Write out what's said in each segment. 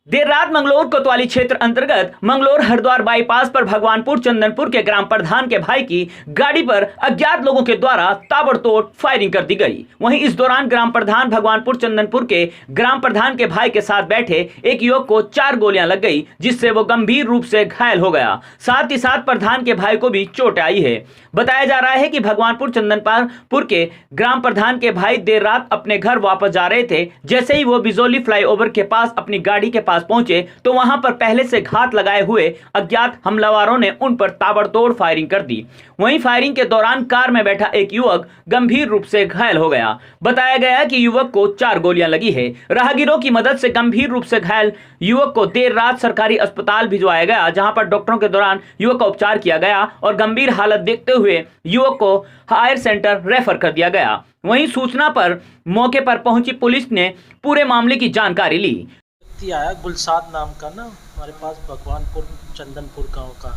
देर रात मंगलौर कोतवाली क्षेत्र अंतर्गत मंगलौर हरिद्वार बाईपास पर भगवानपुर चंदनपुर के ग्राम प्रधान के भाई की गाड़ी पर अज्ञात लोगों के द्वारा ताबड़तोड़ फायरिंग कर दी गई। वहीं इस दौरान ग्राम प्रधान भगवानपुर चंदनपुर के ग्राम प्रधान के भाई के साथ बैठे एक युवक को 4 गोलियां लग गई, जिससे वो गंभीर रूप से घायल हो गया। साथ ही साथ प्रधान के भाई को भी चोट आई है। बताया जा रहा है कि भगवानपुर चंदनपुर के ग्राम प्रधान के भाई देर रात अपने घर वापस जा रहे थे। जैसे ही वो बिजोली फ्लाईओवर के पास अपनी गाड़ी के पास पहुंचे तो वहां पर पहले से घात लगाए हुए अज्ञात हमलावरों ने उन पर ताबड़तोड़ फायरिंग कर दी। वहीं फायरिंग के दौरान कार में बैठा एक युवक गंभीर रूप से घायल हो गया। बताया गया कि युवक को 4 गोलियां लगी है। राहगीरों की मदद से गंभीर रूप से घायल युवक को देर रात सरकारी अस्पताल भिजवाया गया, जहां पर डॉक्टरों के दौरान युवक का उपचार किया गया और गंभीर हालत देखते हुए युवक को हायर सेंटर रेफर कर दिया गया। वहीं सूचना पर मौके पर पहुंची पुलिस ने पूरे मामले की जानकारी ली। आया गुलसाद नाम का ना हमारे पास भगवानपुर चंदनपुर गांव का,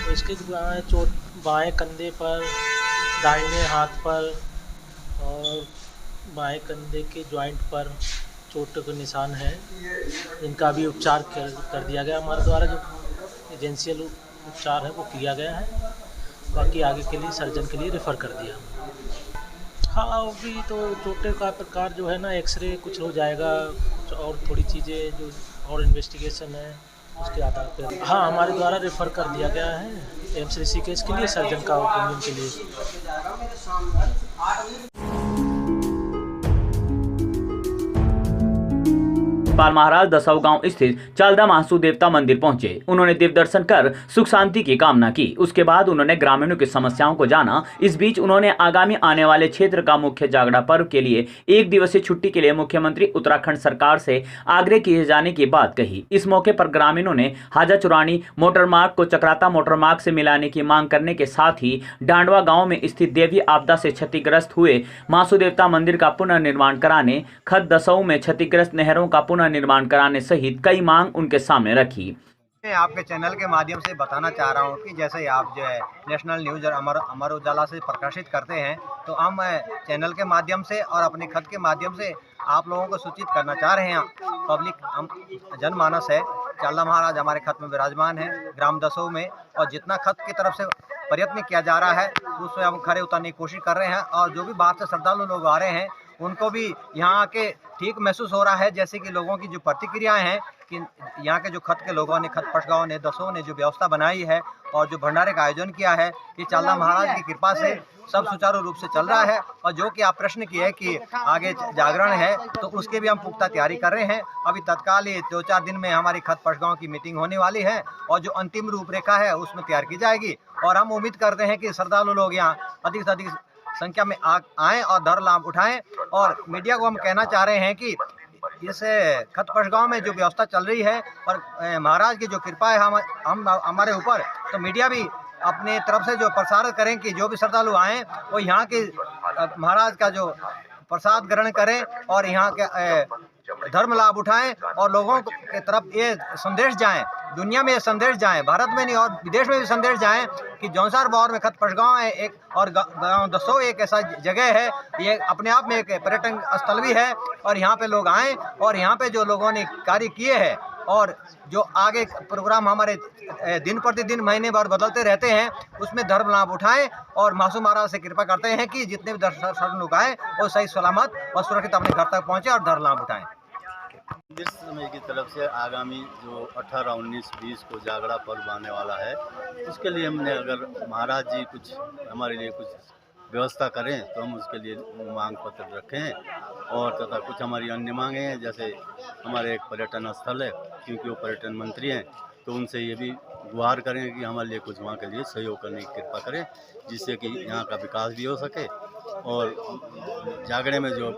तो इसके चोट बाएं कंधे पर, दाहिने हाथ पर और बाएं कंधे के जॉइंट पर चोट के निशान है। इनका भी उपचार कर दिया गया। हमारे द्वारा जो एजेंशियल उपचार है वो किया गया है। बाकी आगे के लिए सर्जन के लिए रेफ़र कर दिया। हाँ, अभी तो चोटें का प्रकार जो है ना, एक्सरे कुछ हो जाएगा और थोड़ी चीज़ें जो और इन्वेस्टिगेशन है उसके आधार पर हाँ हमारे द्वारा रेफ़र कर दिया गया है एम्स ऋषिकेश के लिए, सर्जन का ओपिनियन के लिए। पाल महाराज दसाऊ गांव स्थित चालदा महासू देवता मंदिर पहुंचे। उन्होंने दिव्य दर्शन कर सुख शांति की कामना की। उसके बाद उन्होंने ग्रामीणों की समस्याओं को जाना। इस बीच उन्होंने आगामी आने वाले क्षेत्र का मुख्य जागड़ा पर्व के लिए 1 दिवसीय छुट्टी के लिए मुख्यमंत्री उत्तराखंड सरकार से आग्रह किए जाने की बात कही। इस मौके पर ग्रामीणों ने हाजा चुरानी मोटर मार्ग को चक्राता मोटर मार्ग से मिलाने की मांग करने के साथ ही डांडवा गाँव में स्थित देवी आपदा से क्षतिग्रस्त हुए महासू देवता मंदिर का पुनर्निर्माण कराने, खत दसाऊ में क्षतिग्रस्त नहरों का निर्माण कराने सहित कई मांग उनके सामने रखी। मैं आपके चैनल के माध्यम से बताना चाह रहा हूं कि जैसे आप जो है नेशनल न्यूज और अमर उजाला से प्रकाशित करते हैं, तो हम चैनल के माध्यम से और अपने खत के माध्यम से आप लोगों को सूचित करना चाह रहे हैं। पब्लिक हम जनमानस है, चालदा महाराज हमारे खत में विराजमान है ग्राम दसाऊ में, और जितना खत की तरफ से प्रयत्न किया जा रहा है उसमें हम खरे उतरने की कोशिश कर रहे हैं। और जो भी बाहर से श्रद्धालु लोग आ रहे हैं उनको भी यहाँ आके ठीक महसूस हो रहा है, जैसे कि लोगों की जो प्रतिक्रियाएं हैं कि यहाँ के जो खत के लोगों ने, खत पटगांव ने, दसों ने जो व्यवस्था बनाई है और जो भंडारे का आयोजन किया है, कि चालदा महाराज की कृपा से सब सुचारू रूप से चल रहा है। और जो कि आप प्रश्न किए कि आगे जागरण है, तो उसके भी हम पुख्ता तैयारी कर रहे हैं। अभी तत्काल ये 2-4 दिन में हमारी खत पटगांव की मीटिंग होने वाली है और जो अंतिम रूपरेखा है उसमें तैयार की जाएगी। और हम उम्मीद करते हैं कि श्रद्धालु लोग यहाँ अधिक से अधिक संख्या में आएँ और धर लाभ उठाएं। और मीडिया को हम कहना चाह रहे हैं कि इस खतपश गांव में जो व्यवस्था चल रही है और महाराज की जो कृपा है हम हमारे ऊपर, तो मीडिया भी अपने तरफ से जो प्रसार करें कि जो भी श्रद्धालु आएँ वो यहाँ के महाराज का जो प्रसाद ग्रहण करें और यहाँ के धर्म लाभ उठाएं और लोगों के तरफ ये संदेश जाएं, दुनिया में ये संदेश जाएं, भारत में नहीं और विदेश में भी संदेश जाएं कि जौनसार बावर में खतपश गाँव है एक, और गाँव दसों एक ऐसा जगह है, ये अपने आप में एक पर्यटन स्थल भी है। और यहाँ पे लोग आएँ और यहाँ पे जो लोगों ने कार्य किए हैं और जो आगे प्रोग्राम हमारे दिन प्रतिदिन महीने भर बदलते रहते हैं उसमें धर्म लाभ उठाएं और महासू महाराज से कृपा करते हैं कि जितने भी दर्शक लोग आए वो सही सलामत और सुरक्षित अपने घर तक पहुँचे और धर्म लाभ उठाएं। मंदिर समय की तरफ से आगामी जो 18, 19, 20 को जागड़ा पर्व आने वाला है, उसके लिए हमने अगर महाराज जी कुछ हमारे लिए कुछ व्यवस्था करें तो हम उसके लिए मांग पत्र रखें। और तथा कुछ हमारी अन्य मांगे हैं, जैसे हमारे एक पर्यटन स्थल है, क्योंकि वो पर्यटन मंत्री हैं, तो उनसे ये भी गुहार करें कि हमारे लिए कुछ वहाँ के लिए सहयोग करने की कृपा करें, जिससे कि यहाँ का विकास भी हो सके और जागड़े में जो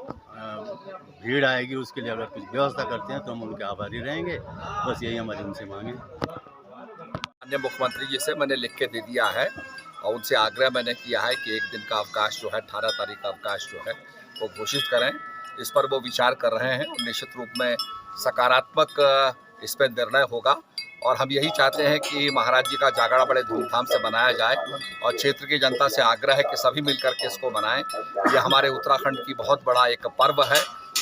भीड़ आएगी उसके लिए अगर कुछ व्यवस्था करते हैं तो हम उनके आभारी रहेंगे। बस यही हमारी उनसे मांगे। माननीय मुख्यमंत्री जी से मैंने लिख के दे दिया है और उनसे आग्रह मैंने किया है कि 1 दिन का अवकाश जो है, 18 तारीख का अवकाश जो है वो घोषित करें। इस पर वो विचार कर रहे हैं। निश्चित रूप में सकारात्मक इस पर निर्णय होगा और हम यही चाहते हैं कि महाराज जी का जागरण बड़े धूमधाम से मनाया जाए और क्षेत्र की जनता से आग्रह है कि सभी मिलकर के इसको मनाएं। ये हमारे उत्तराखंड की बहुत बड़ा एक पर्व है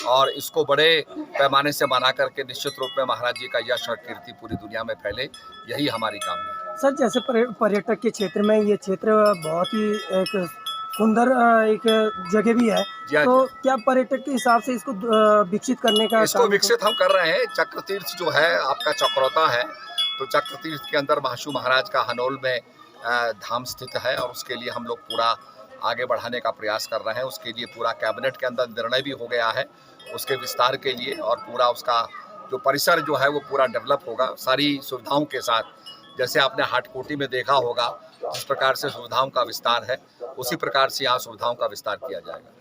और इसको बड़े पैमाने से मना करके निश्चित रूप में महाराज जी का यश और कीर्ति पूरी दुनिया में फैले, यही हमारी कामना है। सर, जैसे पर्यटक के क्षेत्र में ये क्षेत्र बहुत ही एक सुंदर एक जगह भी है, तो क्या पर्यटक के हिसाब से इसको विकसित करने का इसको विकसित हम कर रहे हैं। चक्र तीर्थ जो है आपका चक्रौता है, तो चक्र तीर्थ के अंदर महाशु महाराज का हनोल में धाम स्थित है और उसके लिए हम लोग पूरा आगे बढ़ाने का प्रयास कर रहे हैं। उसके लिए पूरा कैबिनेट के अंदर निर्णय भी हो गया है उसके विस्तार के लिए, और पूरा उसका जो परिसर जो है वो पूरा डेवलप होगा सारी सुविधाओं के साथ। जैसे आपने हाटकोटी में देखा होगा जिस प्रकार से सुविधाओं का विस्तार है, उसी प्रकार से यहाँ सुविधाओं का विस्तार किया जाएगा।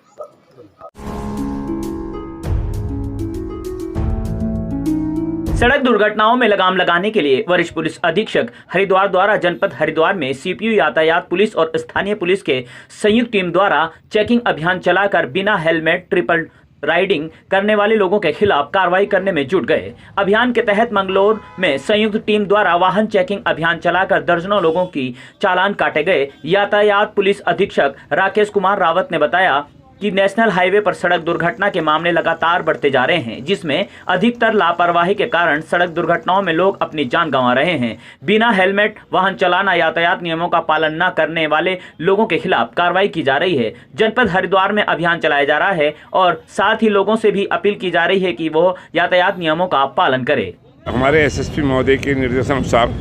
सड़क दुर्घटनाओं में लगाम लगाने के लिए वरिष्ठ पुलिस अधीक्षक हरिद्वार द्वारा जनपद हरिद्वार में सीपीयू यातायात पुलिस और स्थानीय पुलिस के संयुक्त टीम द्वारा चेकिंग अभियान चलाकर बिना हेलमेट ट्रिपल राइडिंग करने वाले लोगों के खिलाफ कार्रवाई करने में जुट गए। अभियान के तहत मंगलौर में संयुक्त टीम द्वारा वाहन चेकिंग अभियान चलाकर दर्जनों लोगों की चालान काटे गए। यातायात पुलिस अधीक्षक राकेश कुमार रावत ने बताया कि नेशनल हाईवे पर सड़क दुर्घटना के मामले लगातार बढ़ते जा रहे हैं, जिसमें अधिकतर लापरवाही के कारण सड़क दुर्घटनाओं में लोग अपनी जान गंवा रहे हैं। बिना हेलमेट वाहन चलाना, यातायात नियमों का पालन न करने वाले लोगों के खिलाफ कार्रवाई की जा रही है। जनपद हरिद्वार में अभियान चलाया जा रहा है और साथ ही लोगों से भी अपील की जा रही है कि वो यातायात नियमों का पालन करें। हमारे एसएसपी महोदय के निर्देशानुसार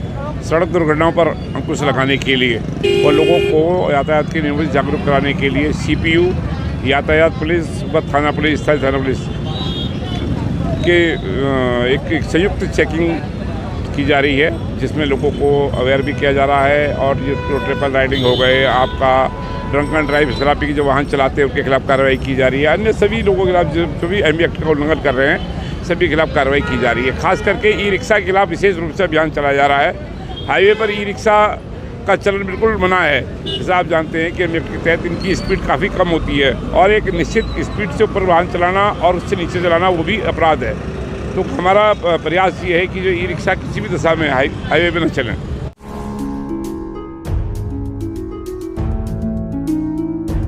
सड़क दुर्घटनाओं पर अंकुश लगाने के लिए और लोगों को यातायात के नियमों से जागरूक कराने के लिए सीपीयू यातायात पुलिस व थाना पुलिस, स्थानीय थाना पुलिस के एक संयुक्त चेकिंग की जा रही है, जिसमें लोगों को अवेयर भी किया जा रहा है। और ये ट्रिपल राइडिंग हो गए, आपका ड्रंक एंड ड्राइव, शराबी की जो वाहन चलाते हैं उनके खिलाफ कार्रवाई की जा रही है। अन्य सभी लोगों के खिलाफ जो भी एमवी एक्ट का उल्लंघन कर रहे हैं सभी के खिलाफ कार्रवाई की जा रही है। खास करके ई रिक्शा के खिलाफ विशेष रूप से अभियान चलाया जा रहा है। हाईवे पर ई रिक्शा का चलन बिल्कुल मना है। जैसे आप जानते हैं कि एमवी के तहत इनकी स्पीड काफ़ी कम होती है और एक निश्चित स्पीड से ऊपर वाहन चलाना और उससे नीचे चलाना वो भी अपराध है। तो हमारा प्रयास ये है कि जो ई रिक्शा किसी भी दशा में हाईवे पर न चलें।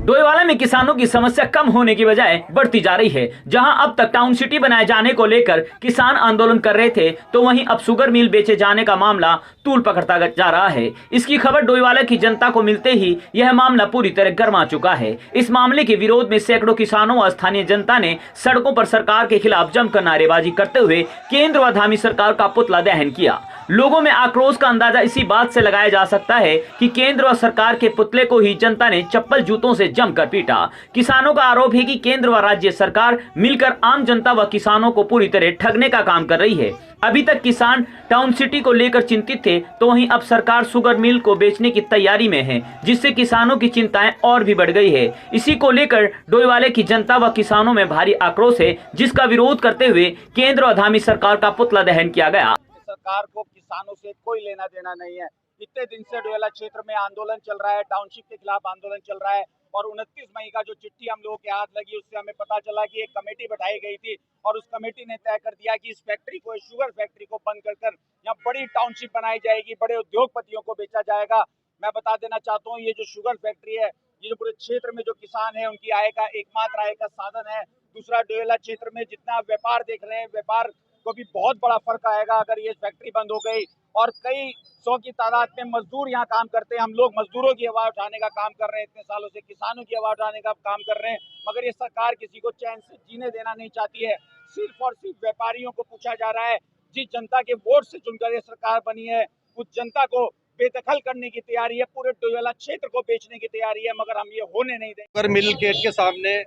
डोईवाला में किसानों की समस्या कम होने की बजाय बढ़ती जा रही है। जहां अब तक टाउन सिटी बनाए जाने को लेकर किसान आंदोलन कर रहे थे, तो वहीं अब शुगर मिल बेचे जाने का मामला तूल पकड़ता जा रहा है। इसकी खबर डोईवाला की जनता को मिलते ही यह मामला पूरी तरह गर्मा चुका है। इस मामले के विरोध में सैकड़ों किसानों व स्थानीय जनता ने सड़कों पर सरकार के खिलाफ जमकर नारेबाजी करते हुए केंद्र व धामी सरकार का पुतला दहन किया। लोगों में आक्रोश का अंदाजा इसी बात से लगाया जा सकता है कि केंद्र और सरकार के पुतले को ही जनता ने चप्पल जूतों से जमकर पीटा। किसानों का आरोप है कि केंद्र व राज्य सरकार मिलकर आम जनता व किसानों को पूरी तरह ठगने का काम कर रही है। अभी तक किसान टाउन सिटी को लेकर चिंतित थे, तो वहीं अब सरकार शुगर मिल को बेचने की तैयारी में है, जिससे किसानों की चिंताएं और भी बढ़ गई है। इसी को लेकर डोईवाले की जनता व किसानों में भारी आक्रोश है, जिसका विरोध करते हुए केंद्र और धामी सरकार का पुतला दहन किया गया। सरकार को किसानों से कोई लेना देना नहीं है। इतने दिन से डोईवाला क्षेत्र में आंदोलन चल रहा है, टाउनशिप के खिलाफ आंदोलन चल रहा है और 29 मई का जो चिट्ठी हम लोगों के हाथ लगी उससे हमें पता चला कि एक कमेटी बैठाई गई थी और उस कमेटी ने तय कर दिया कि इस फैक्ट्री को, शुगर फैक्ट्री को बंद कर यहाँ बड़ी टाउनशिप बनाई जाएगी, बड़े उद्योगपतियों को बेचा जाएगा। मैं बता देना चाहता हूँ, ये जो शुगर फैक्ट्री है, ये जो पूरे क्षेत्र में जो किसान है उनकी आय का एकमात्र आय का साधन है। दूसरा, डोईवाला क्षेत्र में जितना व्यापार देख रहे हैं, व्यापार को भी बहुत बड़ा फर्क आएगा अगर ये फैक्ट्री बंद हो गई। और कई सौ की तादाद में मजदूर यहाँ काम करते हैं। हम लोग मजदूरों की आवाज उठाने का काम कर रहे हैं, इतने सालों से किसानों की आवाज उठाने का काम कर रहे हैं, मगर ये सरकार किसी को चैन से जीने देना नहीं चाहती है। सिर्फ और सिर्फ व्यापारियों को पूछा जा रहा है। जिस जनता के वोट से चुनकर ये सरकार बनी है, उस जनता को बेदखल करने की तैयारी है, पूरे डोईवाला क्षेत्र को बेचने की तैयारी है, मगर हम ये होने नहीं देंगे। शुगर मिल गेट के सामने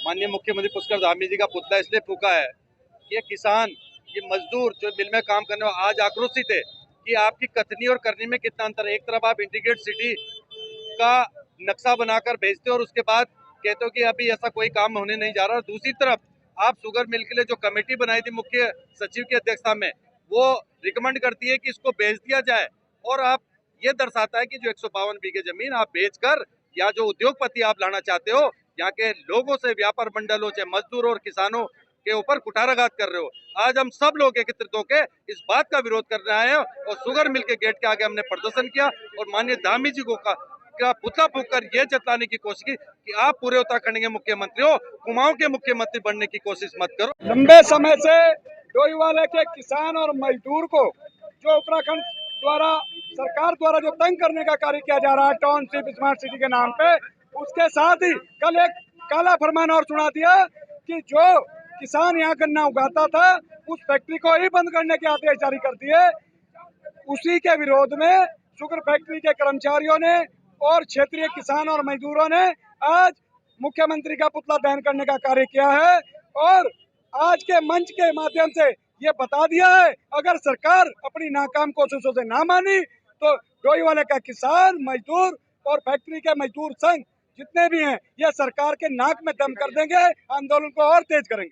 माननीय मुख्यमंत्री पुष्कर धामी जी का पुतला इसलिए फूका है कि ये किसान, ये मजदूर जो मिल में काम करने वाले आज आक्रोशित है कि आपकी कथनी और करनी में कितना अंतर है। एक तरफ आप इंटीग्रेट सिटी का नक्शा बनाकर भेजते हो और उसके बाद कहते हो कि अभी ऐसा कोई काम होने नहीं जा रहा, दूसरी तरफ आप शुगर मिल के लिए जो कमेटी बनाई थी मुख्य सचिव की अध्यक्षता में, वो रिकमेंड करती है कि इसको बेच दिया जाए और आप ये दर्शाता है कि जो 152 बीघे जमीन आप बेचकर या जो उद्योगपति आप लाना चाहते हो, यहाँ के लोगों से, व्यापार मंडलों से, मजदूरों और किसानों के ऊपर कुठाराघात कर रहे हो। आज हम सब लोग एकत्रित होकर इस बात का विरोध करने आए हैं और शुगर मिल के गेट के आगे हमने प्रदर्शन किया और माननीय धामी जी को का पुतला फूंककर ये जताने की कोशिश की कि आप पूरे उत्तराखंड के मुख्यमंत्री हो, कुमाऊं के मुख्यमंत्री बनने की कोशिश मत करो। लंबे समय से डोईवाला के किसान और मजदूर को जो उत्तराखंड द्वारा सरकार द्वारा जो तंग करने का कार्य किया जा रहा है टाउनशिप स्मार्ट सिटी के नाम पे, उसके साथ ही कल एक काला फरमान और सुना दिया कि जो किसान यहाँ गन्ना उगाता था उस फैक्ट्री को ही बंद करने के आदेश जारी कर दिए। उसी के विरोध में शुगर फैक्ट्री के कर्मचारियों ने और क्षेत्रीय किसान और मजदूरों ने आज मुख्यमंत्री का पुतला दहन करने का कार्य किया है और आज के मंच के माध्यम से ये बता दिया है, अगर सरकार अपनी नाकाम कोशिशों से ना मानी तो डोईवाला का किसान मजदूर और फैक्ट्री के मजदूर संघ जितने भी हैं ये सरकार के नाक में दम कर देंगे, आंदोलन को और तेज करेंगे।